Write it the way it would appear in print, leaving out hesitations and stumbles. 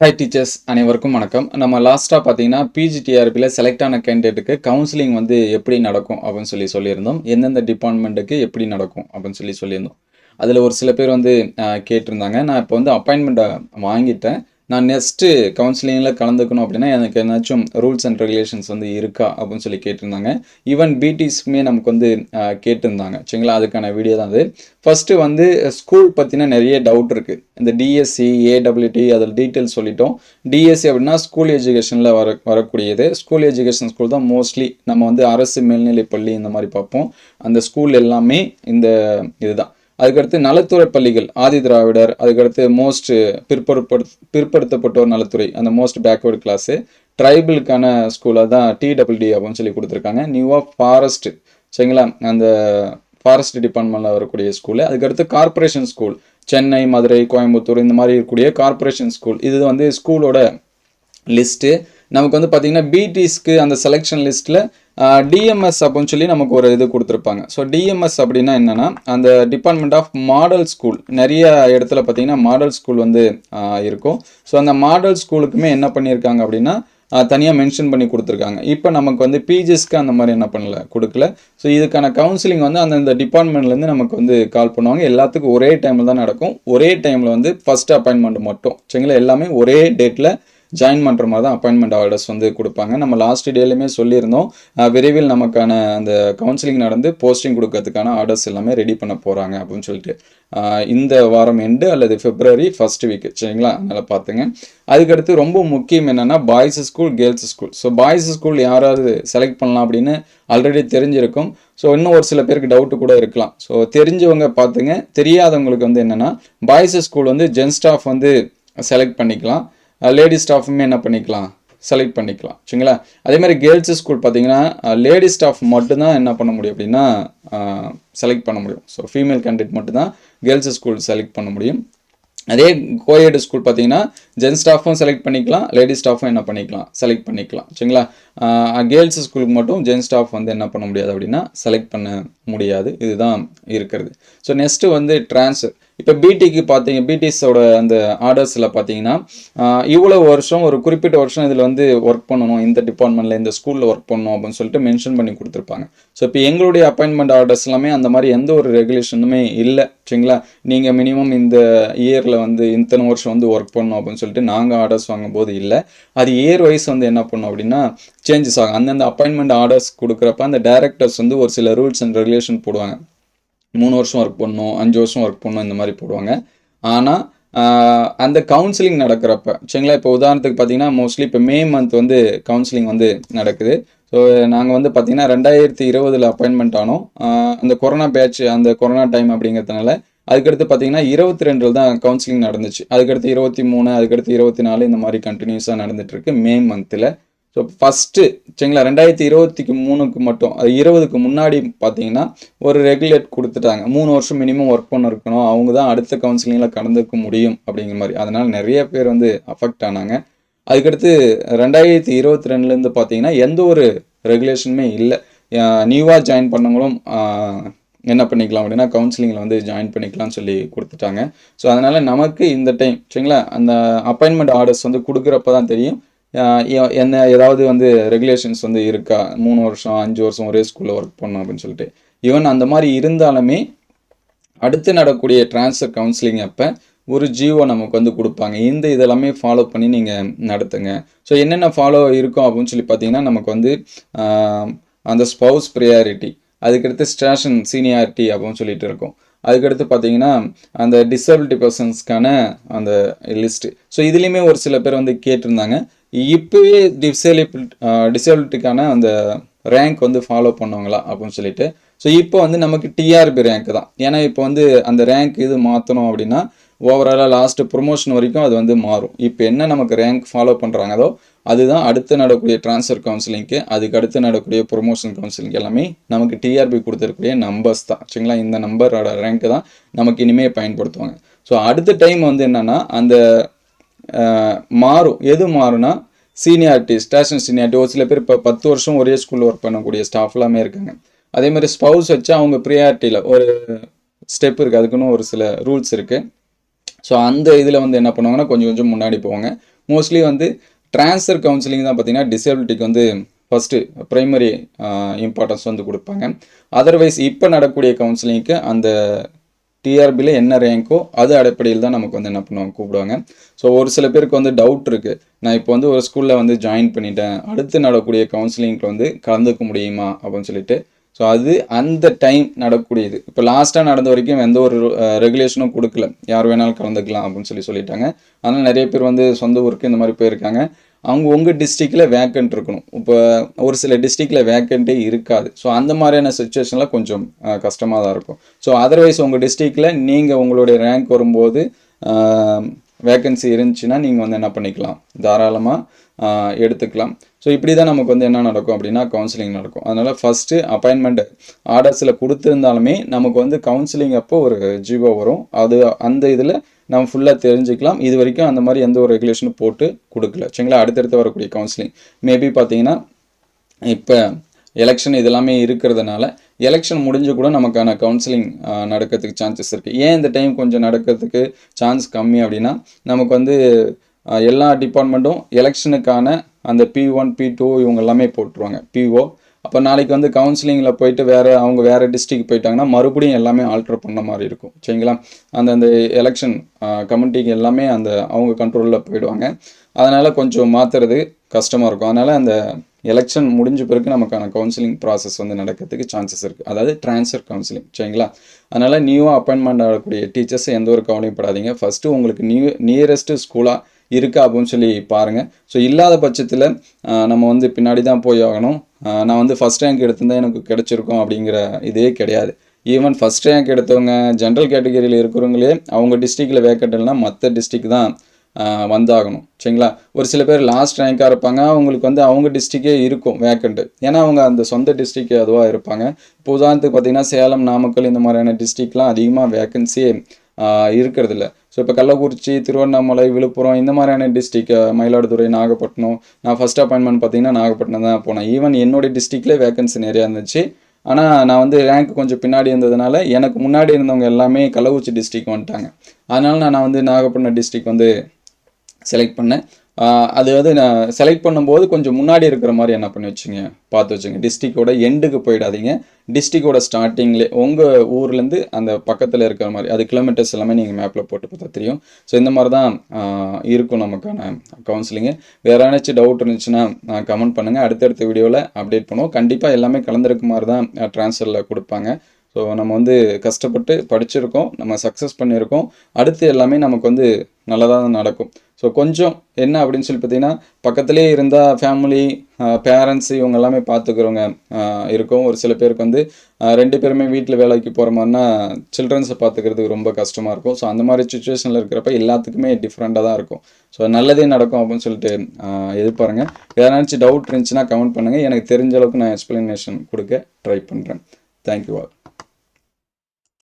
Hi teachers அனைவருக்கும் வணக்கம். நம்ம லாஸ்ட்டாக பார்த்தீங்கன்னா பிஜிடிஆர்பியில் செலக்ட் ஆன கேண்டிடேட்டுக்கு கவுன்சிலிங் வந்து எப்படி நடக்கும் அப்படின்னு சொல்லியிருந்தோம். எந்தெந்த டிபார்ட்மெண்ட்டுக்கு எப்படி நடக்கும் அப்படின்னு சொல்லியிருந்தோம். அதில் ஒரு சில பேர் வந்து கேட்டிருந்தாங்க. நான் இப்போ வந்து அப்பாயின்மெண்ட்டை வாங்கிட்டேன். நான் நெக்ஸ்ட்டு கவுன்சிலிங்கில் கலந்துக்கணும் அப்படின்னா எனக்கு ஏதாச்சும் ரூல்ஸ் அண்ட் ரெகுலேஷன்ஸ் வந்து இருக்கா அப்படின்னு கேட்டிருந்தாங்க. ஈவன் பிடிஸ்க்குமே நமக்கு வந்து கேட்டிருந்தாங்க. சரிங்களா, அதுக்கான வீடியோ தான் அது. ஃபஸ்ட்டு வந்து ஸ்கூல் பற்றின நிறைய டவுட் இருக்குது. இந்த டிஎஸ்சி ஏடபிள்யூடி அதில் டீட்டெயில்ஸ் சொல்லிட்டோம். டிஎஸ்சி அப்படின்னா ஸ்கூல் எஜுகேஷனில் வரக்கூடியது. ஸ்கூல் எஜுகேஷன் ஸ்கூல் தான் மோஸ்ட்லி நம்ம வந்து அரசு மேல்நிலைப்பள்ளி இந்த மாதிரி பார்ப்போம். அந்த ஸ்கூல் எல்லாமே இந்த இதுதான். அதுக்கடுத்து நலத்துறை பள்ளிகள் ஆதி திராவிடர், அதுக்கடுத்து மோஸ்ட் பிற்படுத்தப்பட்டோர் நலத்துறை, அந்த மோஸ்ட் பேக்வேர்டு கிளாஸு, ட்ரைபிளுக்கான ஸ்கூலாக தான் டிடபிள்யூடி அப்படின்னு கொடுத்துருக்காங்க. நியூவாக ஃபாரஸ்ட், சரிங்களா, அந்த ஃபாரஸ்ட் டிபார்ட்மெண்ட்டில் வரக்கூடிய ஸ்கூலு. அதுக்கடுத்து கார்பரேஷன் ஸ்கூல், சென்னை, மதுரை, கோயம்புத்தூர் இந்த மாதிரி இருக்கக்கூடிய கார்பரேஷன் ஸ்கூல். இது வந்து ஸ்கூலோட லிஸ்ட்டு. நமக்கு வந்து பார்த்திங்கன்னா பிடிஸ்க்கு அந்த செலெக்ஷன் லிஸ்ட்டில் டிஎம்எஸ் அப்படின்னு நமக்கு ஒரு இது கொடுத்துருப்பாங்க. ஸோ டிஎம்எஸ் அப்படின்னா என்னென்னா அந்த டிபார்ட்மெண்ட் ஆஃப் மாடல் ஸ்கூல். நிறைய இடத்துல பார்த்திங்கன்னா மாடல் ஸ்கூல் வந்து இருக்கும். ஸோ அந்த மாடல் ஸ்கூலுக்குமே என்ன பண்ணியிருக்காங்க அப்படின்னா தனியாக மென்ஷன் பண்ணி கொடுத்துருக்காங்க. இப்போ நமக்கு வந்து பிஜிஸ்க்கு அந்த மாதிரி என்ன பண்ணல, கொடுக்கல. ஸோ இதுக்கான கவுன்சிலிங் வந்து அந்தந்த டிபார்ட்மெண்ட்லேருந்து நமக்கு வந்து கால் பண்ணுவாங்க. எல்லாத்துக்கும் ஒரே டைமில் தான் நடக்கும். ஒரே டைமில் வந்து ஃபஸ்ட் அப்பாயின்மெண்ட் மட்டும், சரிங்களா, எல்லாமே ஒரே டேட்டில் ஜாயின் பண்ணுற மாதிரி தான் அப்பாயின்மெண்ட் ஆர்டர்ஸ் வந்து கொடுப்பாங்க. நம்ம லாஸ்ட் டேலையுமே சொல்லியிருந்தோம், விரைவில் நமக்கான அந்த கவுன்சிலிங் நடந்து போஸ்டிங் கொடுக்கறதுக்கான ஆர்டர்ஸ் எல்லாமே ரெடி பண்ண போகிறாங்க அப்படின்னு சொல்லிட்டு. இந்த வாரம் எண்டு அல்லது பிப்ரவரி ஃபர்ஸ்ட் வீக், சரிங்களா, அதனால் பார்த்துங்க. அதுக்கடுத்து ரொம்ப முக்கியம் என்னென்னா boys school, girls school. So boys school யாராவது செலக்ட் பண்ணலாம் அப்படின்னு ஆல்ரெடி தெரிஞ்சிருக்கும். ஸோ இன்னும் ஒரு சில பேருக்கு டவுட்டு கூட இருக்கலாம். ஸோ தெரிஞ்சவங்க பார்த்துங்க. தெரியாதவங்களுக்கு வந்து என்னென்னா பாய்ஸ் ஸ்கூல் வந்து ஜென் ஸ்டாஃப் வந்து செலக்ட் பண்ணிக்கலாம், லேடி ஸ்டாஃபுமே என்ன பண்ணிக்கலாம், செலக்ட் பண்ணிக்கலாம், சரிங்களா. அதே மாதிரி கேர்ள்ஸ் ஸ்கூல் பார்த்தீங்கன்னா லேடி ஸ்டாஃப் மட்டும்தான் என்ன பண்ண முடியும் அப்படின்னா செலக்ட் பண்ண முடியும். ஸோ ஃபீமேல் கேண்டிடேட் மட்டும்தான் கேர்ள்ஸ் ஸ்கூல் செலக்ட் பண்ண முடியும். அதே கோஎட் ஸ்கூல் பார்த்தீங்கன்னா ஜென் ஸ்டாஃபும் செலக்ட் பண்ணிக்கலாம், லேடி ஸ்டாஃபும் என்ன பண்ணிக்கலாம், செலக்ட் பண்ணிக்கலாம், சரிங்களா. கேர்ள்ஸ் ஸ்கூலுக்கு மட்டும் ஜென் ஸ்டாஃப் வந்து என்ன பண்ண முடியாது அப்படின்னா செலக்ட் பண்ண முடியாது. இதுதான் இருக்கிறது. ஸோ நெக்ஸ்ட்டு வந்து ட்ரான்ஸ்ஃபர். இப்போ பிடிக்கு பார்த்தீங்க, பிடிஸோட அந்த ஆர்டர்ஸில் பார்த்தீங்கன்னா இவ்வளோ வருஷம், ஒரு குறிப்பிட்ட வருஷம் இதில் வந்து ஒர்க் பண்ணணும், இந்த டிபார்ட்மெண்ட்டில் இந்த ஸ்கூலில் ஒர்க் பண்ணணும் அப்படின்னு சொல்லிட்டு மென்ஷன் பண்ணி கொடுத்துருப்பாங்க. ஸோ இப்போ எங்களுடைய அப்பாயின்மெண்ட் ஆர்டர்ஸ் எல்லாமே அந்த மாதிரி எந்த ஒரு ரெகுலேஷனுமே இல்லை, சரிங்களா. நீங்கள் மினிமம் இந்த இயரில் வந்து இத்தனை வருஷம் வந்து ஒர்க் பண்ணணும் அப்படின்னு சொல்லிட்டு நாங்கள் ஆர்டர்ஸ் வாங்கும்போது இல்லை. அது இயர் வைஸ் வந்து என்ன பண்ணோம் அப்படின்னா சேஞ்சஸ் ஆகும். அந்தந்த அப்பாயின்மெண்ட் ஆர்டர்ஸ் கொடுக்குறப்ப அந்த டைரக்டர்ஸ் வந்து ஒரு சில ரூல்ஸ் அண்ட் ரெகுலேஷன் போடுவாங்க. 3 வருஷம் ஒர்க் பண்ணணும், 5 வருஷம் ஒர்க் பண்ணணும், இந்த மாதிரி போடுவாங்க. ஆனால் அந்த கவுன்சிலிங் நடக்கிறப்ப, சரிங்களா, இப்போ உதாரணத்துக்கு பார்த்தீங்கன்னா மோஸ்ட்லி இப்போ மே மந்த் வந்து கவுன்சிலிங் வந்து நடக்குது. ஸோ நாங்கள் வந்து பார்த்தீங்கன்னா 2020 அப்பாயின்மெண்ட் ஆனோம். அந்த கொரோனா பேட்ச், அந்த கொரோனா டைம் அப்படிங்கிறதுனால அதுக்கடுத்து பார்த்தீங்கன்னா 22 தான் கவுன்சிலிங் நடந்துச்சு. அதுக்கடுத்து 23, அதுக்கடுத்து 24 இந்த மாதிரி கண்டினியூஸாக நடந்துகிட்ருக்கு மே மந்தில். ஸோ ஃபஸ்ட்டு, சரிங்களா, 2023க்கு மட்டும், அது 20க்கு முன்னாடி பார்த்தீங்கன்னா ஒரு ரெகுலேட் கொடுத்துட்டாங்க. 3 வருஷம் மினிமம் ஒர்க் பண்ண இருக்கணும், அவங்க தான் அடுத்த கவுன்சிலிங்கில் கலந்துக்க முடியும் அப்படிங்கிற மாதிரி. அதனால் நிறைய பேர் வந்து அஃபெக்ட் ஆனாங்க. அதுக்கடுத்து 2022லேருந்து பார்த்தீங்கன்னா எந்த ஒரு ரெகுலேஷனுமே இல்லை. நியூவாக ஜாயின் பண்ணவங்களும் என்ன பண்ணிக்கலாம் அப்படின்னா கவுன்சிலிங்கில் வந்து ஜாயின் பண்ணிக்கலாம்னு சொல்லி கொடுத்துட்டாங்க. ஸோ அதனால் நமக்கு இந்த டைம், சரிங்களா, அந்த அப்பாயின்மெண்ட் ஆர்டர்ஸ் வந்து கொடுக்குறப்ப தான் தெரியும் என்ன ஏதாவது வந்து ரெகுலேஷன்ஸ் வந்து இருக்கா, 3 வருஷம் 5 வருஷம் ஒரே ஸ்கூலில் ஒர்க் பண்ணணும் அப்படின்னு சொல்லிட்டு. ஈவன் அந்த மாதிரி இருந்தாலுமே அடுத்து நடக்கூடிய ட்ரான்ஸ்ஃபர் கவுன்சிலிங் அப்போ ஒரு ஜிஓ நமக்கு வந்து கொடுப்பாங்க. இந்த இதெல்லாமே ஃபாலோ பண்ணி நீங்கள் நடத்துங்க. ஸோ என்னென்ன ஃபாலோ இருக்கும் அப்படின்னு சொல்லி பார்த்தீங்கன்னா நமக்கு வந்து அந்த ஸ்பவுஸ் ப்ரியாரிட்டி, அதுக்கடுத்து ஸ்டேஷன் சீனியாரிட்டி அப்படின்னு சொல்லிட்டு இருக்கும். அதுக்கடுத்து பார்த்தீங்கன்னா அந்த டிசபிலிட்டி பர்சன்ஸ்க்கான அந்த லிஸ்ட்டு. ஸோ இதுலேயுமே ஒரு சில பேர் வந்து கேட்டிருந்தாங்க, இப்போவே டிசபிலிட்டிக்கான அந்த ரேங்க் வந்து ஃபாலோ பண்ணுவாங்களா அப்படின்னு சொல்லிட்டு. ஸோ இப்போ வந்து நமக்கு டிஆர்பி ரேங்க் தான். ஏன்னா இப்போ வந்து அந்த ரேங்க் இது மாற்றணும் அப்படின்னா ஓவராலாக லாஸ்ட்டு ப்ரொமோஷன் வரைக்கும் அது வந்து மாறும். இப்போ என்ன நமக்கு ரேங்க் ஃபாலோ பண்ணுறாங்களோ அதுதான் அடுத்து நடக்கூடிய ட்ரான்ஸ்ஃபர் கவுன்சிலிங்க்கு, அதுக்கு அடுத்து நடக்கூடிய ப்ரொமோஷன் கவுன்சிலிங் எல்லாமே நமக்கு டிஆர்பி கொடுத்துருக்கூடிய நம்பர்ஸ் தான், சரிங்களா. இந்த நம்பரோட ரேங்க்கு தான் நமக்கு இனிமேல் பயன்படுத்துவாங்க. ஸோ அடுத்த டைம் வந்து என்னென்னா அந்த மாறும். எது மாறும்னா சீனியாரிட்டி, ஸ்டேஷன் சீனியாரிட்டி. ஒரு சில பேர் இப்போ 10 வருஷம் ஒரே ஸ்கூலில் ஒர்க் பண்ணக்கூடிய ஸ்டாஃப் எல்லாமே இருக்காங்க. அதே மாதிரி ஸ்பவுஸ் வச்சு அவங்க ப்ரியாரிட்டியில் ஒரு ஸ்டெப் இருக்குது, அதுக்குன்னு ஒரு சில ரூல்ஸ் இருக்குது. ஸோ அந்த இதில் வந்து என்ன பண்ணுவாங்கன்னா கொஞ்சம் கொஞ்சம் முன்னாடி போவாங்க. மோஸ்ட்லி வந்து ட்ரான்ஸ்ஃபர் கவுன்சிலிங் தான் பார்த்தீங்கன்னா டிசேபிலிட்டிக்கு வந்து ஃபஸ்ட்டு ப்ரைமரி இம்பார்ட்டன்ஸ் வந்து கொடுப்பாங்க. அதர்வைஸ் இப்போ நடக்கக்கூடிய கவுன்சிலிங்க்கு அந்த டிஆர்பியில் என்ன ரேங்கோ அது அடிப்படையில் தான் நமக்கு வந்து என்ன பண்ணுவாங்க கூப்பிடுவாங்க. ஸோ ஒரு சில பேருக்கு வந்து டவுட் இருக்குது, நான் இப்போ வந்து ஒரு ஸ்கூலில் வந்து ஜாயின் பண்ணிட்டேன், அடுத்து நடக்கக்கூடிய கவுன்சிலிங்க்கு வந்து கலந்துக்க முடியுமா அப்படின்னு சொல்லிட்டு. ஸோ அது அந்த டைம் நடக்கக்கூடியது. இப்போ லாஸ்ட்டாக நடந்த வரைக்கும் எந்த ஒரு ரெகுலேஷனும் கொடுக்கல, யார் வேணாலும் கலந்துக்கலாம் அப்படின்னு சொல்லிட்டாங்க. அதனால் நிறைய பேர் வந்து சொந்த ஊருக்கு இந்த மாதிரி போயிருக்காங்க. அவங்க உங்கள் டிஸ்ட்ரிக்டில் வேக்கண்ட் இருக்கணும். இப்போ ஒரு சில டிஸ்ட்ரிக்டில் வேக்கண்ட்டே இருக்காது. ஸோ அந்த மாதிரியான சுச்சுவேஷனில் கொஞ்சம் கஷ்டமாக தான் இருக்கும். ஸோ அதர்வைஸ் உங்கள் டிஸ்ட்ரிக்டில் நீங்கள் உங்களுடைய ரேங்க் வரும்போது வேக்கன்சி இருந்துச்சுன்னா நீங்கள் வந்து என்ன பண்ணிக்கலாம், தாராளமாக எடுத்துக்கலாம். ஸோ இப்படி தான் நமக்கு வந்து என்ன நடக்கும் அப்படின்னா கவுன்சிலிங் நடக்கும். அதனால் ஃபஸ்ட்டு அப்பாயின்மெண்ட் ஆர்டர்ஸில் கொடுத்துருந்தாலுமே நமக்கு வந்து கவுன்சிலிங் அப்போ ஒரு ஜிஓ வரும். அது அந்த இதில் நம்ம ஃபுல்லாக தெரிஞ்சுக்கலாம். இது வரைக்கும் அந்த மாதிரி எந்த ஒரு ரெகுலேஷனும் போட்டு கொடுக்கல. சரிங்களா? அடுத்தடுத்து வரக்கூடிய கவுன்சிலிங் மேபி பார்த்தீங்கன்னா இப்போ எலெக்ஷன் இதெல்லாமே இருக்கிறதுனால எலெக்ஷன் முடிஞ்சு கூட நமக்கான கவுன்சிலிங் நடக்கிறதுக்கு சான்சஸ் இருக்குது. ஏன் இந்த டைம் கொஞ்சம் நடக்கிறதுக்கு சான்ஸ் கம்மி அப்படின்னா நமக்கு வந்து எல்லா டிபார்ட்மெண்ட்டும் எலெக்ஷனுக்கான அந்த P1 P2 இவங்க எல்லாமே போட்டுருவாங்க, PO. அப்போ நாளைக்கு வந்து கவுன்சிலிங்கில் போயிட்டு அவங்க வேறு டிஸ்ட்ரிக் போயிட்டாங்கன்னா மறுபடியும் எல்லாமே ஆல்டர் பண்ண மாதிரி இருக்கும். சரிங்களா? அந்த எலெக்ஷன் கமிட்டிக்கு எல்லாமே அவங்க கண்ட்ரோலில் போயிடுவாங்க. அதனால் கொஞ்சம் மாற்றுறது கஷ்டமாக இருக்கும். அதனால் அந்த எலெக்ஷன் முடிஞ்ச பிறகு நமக்கான கவுன்சிலிங் ப்ராசஸ் வந்து நடக்கிறதுக்கு சான்சஸ் இருக்குது. அதாவது ட்ரான்ஸ்ஃபர் கவுன்சிலிங். சரிங்களா? அதனால் நியூவாக அப்பாயின்மெண்ட் ஆகக்கூடிய டீச்சர்ஸ் எந்த ஒரு கவலைப்படாதீங்க. ஃபஸ்ட்டு உங்களுக்கு நியரஸ்ட்டு ஸ்கூலாக இருக்கா அப்படின்னு சொல்லி பாருங்கள். ஸோ இல்லாத பட்சத்தில் நம்ம வந்து பின்னாடி தான் போய் ஆகணும். நான் வந்து ஃபஸ்ட் ரேங்க் எடுத்திருந்தேன் எனக்கு கிடச்சிருக்கும் அப்படிங்கிற இதே கிடையாது. ஈவன் ஃபஸ்ட் ரேங்க் எடுத்தவங்க ஜென்ரல் கேட்டகரியில் இருக்கிறவங்களே அவங்க டிஸ்ட்ரிக்டில் வேக்கண்ட் இல்லைனா மற்ற டிஸ்ட்ரிக் தான் வந்தாகணும். சரிங்களா? ஒரு சில பேர் லாஸ்ட் ரேங்காக இருப்பாங்க, அவங்களுக்கு வந்து அவங்க டிஸ்ட்ரிக்டே இருக்கும் வேக்கண்ட்டு. ஏன்னா அவங்க அந்த சொந்த டிஸ்ட்ரிக்ட் அதுவாக இருப்பாங்க. இப்போ உதாரணத்துக்கு பார்த்தீங்கன்னா சேலம், நாமக்கல் இந்த மாதிரியான டிஸ்ட்ரிக்ட்லாம் அதிகமாக வேக்கன்சியே இருக்கிறதில்ல. ஸோ இப்போ கள்ளக்குறிச்சி, திருவண்ணாமலை, விழுப்புரம் இந்த மாதிரியான டிஸ்ட்ரிக், மயிலாடுதுறை, நாகப்பட்டினம், நான் ஃபஸ்ட் அப்பாயின்மெண்ட் பார்த்தீங்கன்னா நாகப்பட்டினம் தான் போனேன். ஈவன் என்னுடைய டிஸ்ட்ரிக்ட்லேயே வேக்கன்சி நிறையா இருந்துச்சு. ஆனால் நான் வந்து ரேங்க் கொஞ்சம் பின்னாடி இருந்ததுனால எனக்கு முன்னாடி இருந்தவங்க எல்லாமே கள்ளக்குறிச்சி டிஸ்ட்ரிக் வந்துட்டாங்க. அதனால் நான் வந்து நாகப்பட்டினம் டிஸ்ட்ரிக் வந்து செலக்ட் பண்ணேன். அது வந்து நான் செலக்ட் பண்ணும்போது கொஞ்சம் முன்னாடி இருக்கிற மாதிரி என்ன பண்ணி வச்சுங்க, பார்த்து வச்சுங்க. டிஸ்ட்ரிக்டோட எண்டுக்கு போயிடாதீங்க, டிஸ்ட்ரிக்டோட ஸ்டார்டிங்லே உங்கள் ஊர்லேருந்து அந்த பக்கத்தில் இருக்கிற மாதிரி அது கிலோமீட்டர்ஸ் எல்லாமே நீங்கள் மேப்பில் போட்டு பார்த்தா தெரியும். ஸோ இந்த மாதிரி தான் இருக்கும் நமக்கான கவுன்சிலிங்கு. வேறு ஏதாச்சும் டவுட் இருந்துச்சுன்னா கமெண்ட் பண்ணுங்கள். அடுத்தடுத்த வீடியோவில் அப்டேட் பண்ணுவோம். கண்டிப்பாக எல்லாமே கலந்துருக்க மாதிரி தான் ட்ரான்ஸ்ஃபரில் கொடுப்பாங்க. ஸோ நம்ம வந்து கஷ்டப்பட்டு படிச்சிருக்கோம், நம்ம சக்ஸஸ் பண்ணியிருக்கோம். அடுத்து எல்லாமே நமக்கு வந்து நல்லதாக தான் நடக்கும். ஸோ கொஞ்சம் என்ன அப்படின்னு சொல்லி பார்த்தீங்கன்னா பக்கத்துலேயே இருந்தால் ஃபேமிலி, பேரண்ட்ஸு இவங்க எல்லாமே பார்த்துக்கிறவங்க இருக்கும். ஒரு சில பேருக்கு வந்து 2 பேருமே வீட்டில் வேலைக்கு போகிற மாதிரினா சில்ட்ரன்ஸை பார்த்துக்கிறதுக்கு ரொம்ப கஷ்டமாக இருக்கும். ஸோ அந்த மாதிரி சுச்சுவேஷனில் இருக்கிறப்ப எல்லாத்துக்குமே டிஃப்ரெண்ட்டாக தான் இருக்கும். ஸோ நல்லதே நடக்கும் அப்படின்னு சொல்லிட்டு எதிர்பாருங்க. ஏதாச்சும் டவுட் இருந்துச்சுன்னா கமெண்ட் பண்ணுங்கள். எனக்கு தெரிஞ்ச அளவுக்கு நான் எக்ஸ்ப்ளனேஷன் கொடுக்க ட்ரை பண்ணுறேன். Thank you all.